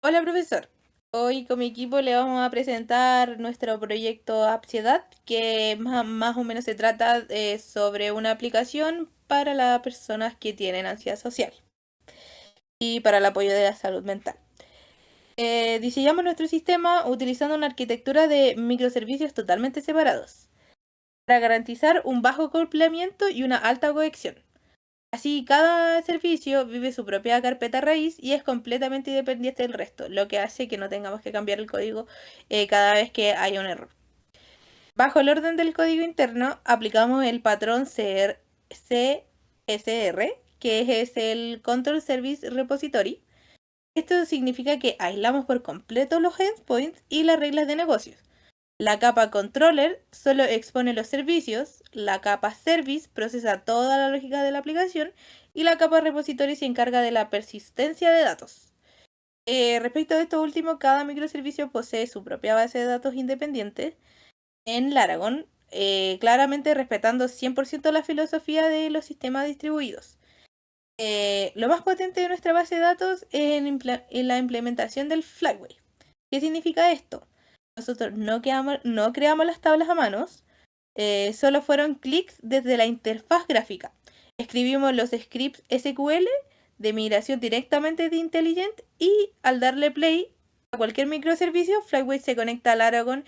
Hola profesor, hoy con mi equipo le vamos a presentar nuestro proyecto Ansiedad, que más o menos se trata sobre una aplicación para las personas que tienen ansiedad social y para el apoyo de la salud mental. Diseñamos nuestro sistema utilizando una arquitectura de microservicios totalmente separados para garantizar un bajo acoplamiento y una alta conexión. Así, cada servicio vive su propia carpeta raíz y es completamente independiente del resto, lo que hace que no tengamos que cambiar el código cada vez que haya un error. Bajo el orden del código interno, aplicamos el patrón CSR, que es el Control Service Repository. Esto significa que aislamos por completo los endpoints y las reglas de negocios. La capa controller solo expone los servicios, la capa service procesa toda la lógica de la aplicación y la capa repository se encarga de la persistencia de datos. Respecto a esto último, cada microservicio posee su propia base de datos independiente en Laragon, claramente respetando 100% la filosofía de los sistemas distribuidos. Lo más potente de nuestra base de datos es en la implementación del Flyway. ¿Qué significa esto? Nosotros no creamos las tablas a manos, solo fueron clics desde la interfaz gráfica. Escribimos los scripts SQL de migración directamente de Intelligent y al darle play a cualquier microservicio, Flyway se conecta al Aragon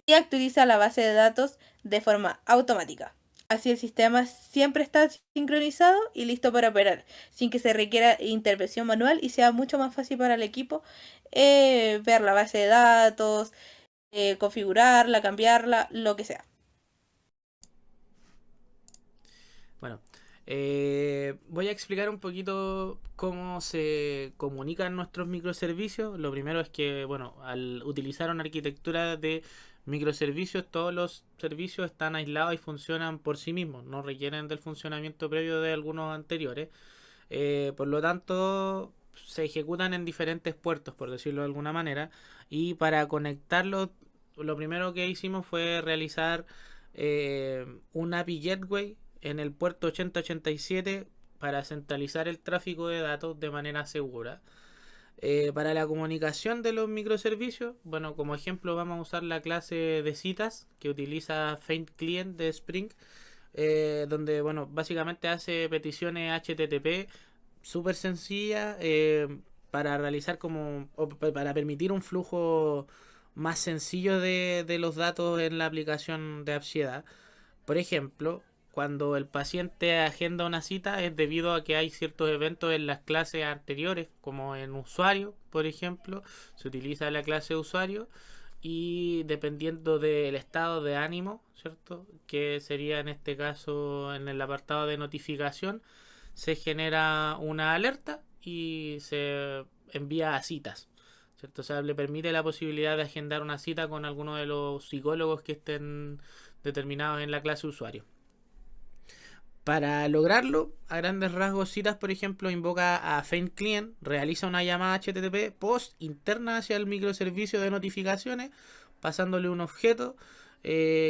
y actualiza la base de datos de forma automática. Así el sistema siempre está sincronizado y listo para operar, sin que se requiera intervención manual y sea mucho más fácil para el equipo ver la base de datos, configurarla, cambiarla, lo que sea. Bueno, voy a explicar un poquito cómo se comunican nuestros microservicios. Lo primero es que, bueno, al utilizar una arquitectura de microservicios, todos los servicios están aislados y funcionan por sí mismos, no requieren del funcionamiento previo de algunos anteriores. Por lo tanto, se ejecutan en diferentes puertos, por decirlo de alguna manera, y para conectarlos, lo primero que hicimos fue realizar un API Gateway en el puerto 8087 para centralizar el tráfico de datos de manera segura. Para la comunicación de los microservicios, bueno, como ejemplo vamos a usar la clase de citas que utiliza Faint Client de Spring, donde, bueno, básicamente hace peticiones HTTP súper sencilla, para realizar como, o para permitir un flujo más sencillo de los datos en la aplicación de ansiedad. Por ejemplo, cuando el paciente agenda una cita es debido a que hay ciertos eventos en las clases anteriores, como en usuario, por ejemplo, se utiliza la clase de usuario y dependiendo del estado de ánimo, ¿cierto? Que sería en este caso en el apartado de notificación, se genera una alerta y se envía a citas. ¿Cierto? O sea, le permite la posibilidad de agendar una cita con alguno de los psicólogos que estén determinados en la clase usuario. Para lograrlo, a grandes rasgos, Citas, por ejemplo, invoca a Faint Client, realiza una llamada HTTP post interna hacia el microservicio de notificaciones, pasándole un objeto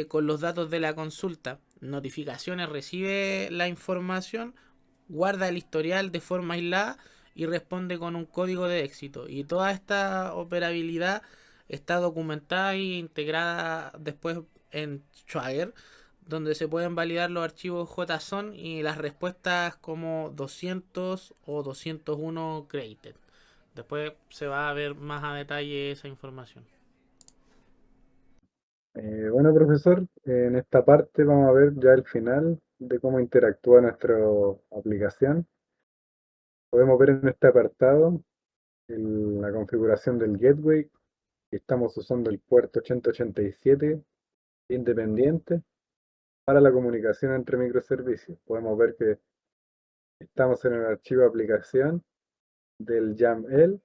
con los datos de la consulta. Notificaciones recibe la información, guarda el historial de forma aislada y responde con un código de éxito. Y toda esta operabilidad está documentada e integrada después en Swagger, donde se pueden validar los archivos JSON y las respuestas como 200 o 201 created. Después se va a ver más a detalle esa información. Bueno, profesor, en esta parte vamos a ver ya el final de cómo interactúa nuestra aplicación. Podemos ver en este apartado la configuración del gateway. Estamos usando el puerto 8087 independiente para la comunicación entre microservicios. Podemos ver que estamos en el archivo aplicación del YAML,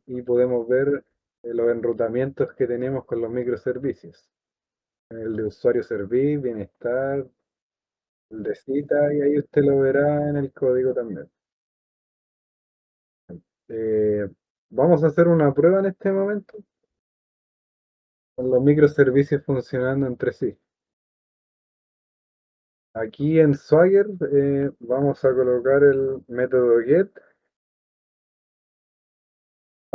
y podemos ver los enrutamientos que tenemos con los microservicios. El de usuario servir, bienestar, el de cita, y ahí usted lo verá en el código también. Eh, Vamos a hacer una prueba en este momento con los microservicios funcionando entre sí. Aquí en Swagger vamos a colocar el método get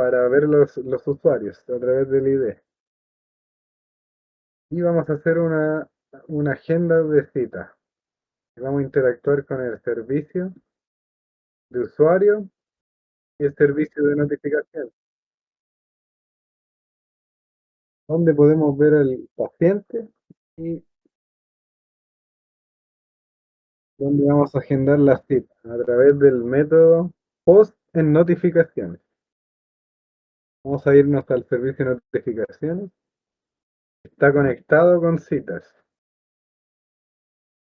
para ver los usuarios a través del ID. Y vamos a hacer una agenda de citas. Vamos a interactuar con el servicio de usuario y el servicio de notificación, donde podemos ver al paciente y donde vamos a agendar las citas a través del método post en notificaciones. Vamos a irnos al servicio de notificaciones. Está conectado con citas.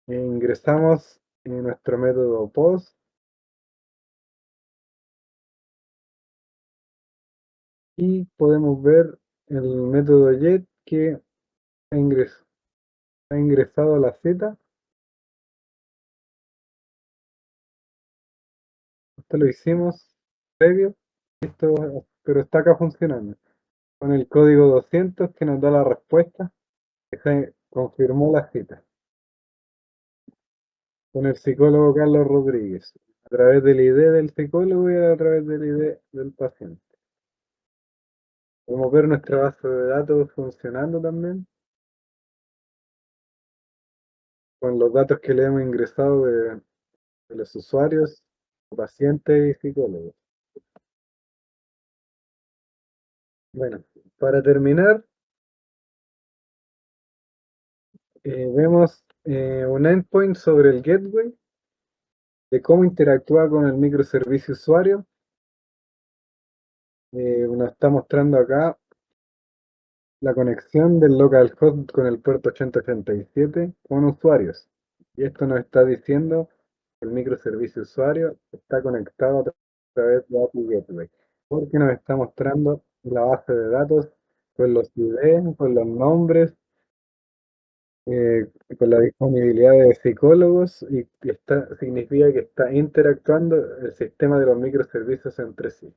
Ingresamos en nuestro método post y podemos ver el método get que ha ingresado a la cita. Esto lo hicimos previo, pero está acá funcionando. Con el código 200 que nos da la respuesta, que se confirmó la cita. Con el psicólogo Carlos Rodríguez, a través del ID del psicólogo y a través del ID del paciente. Podemos ver nuestra base de datos funcionando también, con los datos que le hemos ingresado de los usuarios, pacientes y psicólogos. Bueno, para terminar, vemos un endpoint sobre el gateway, de cómo interactúa con el microservicio usuario. Nos está mostrando acá la conexión del localhost con el puerto 8087 con usuarios. Y esto nos está diciendo que el microservicio usuario está conectado a través de API Gateway, porque nos está mostrando la base de datos con los ID, con los nombres, eh, con la disponibilidad de psicólogos y significa que está interactuando el sistema de los microservicios entre sí.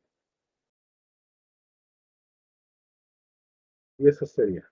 Y eso sería.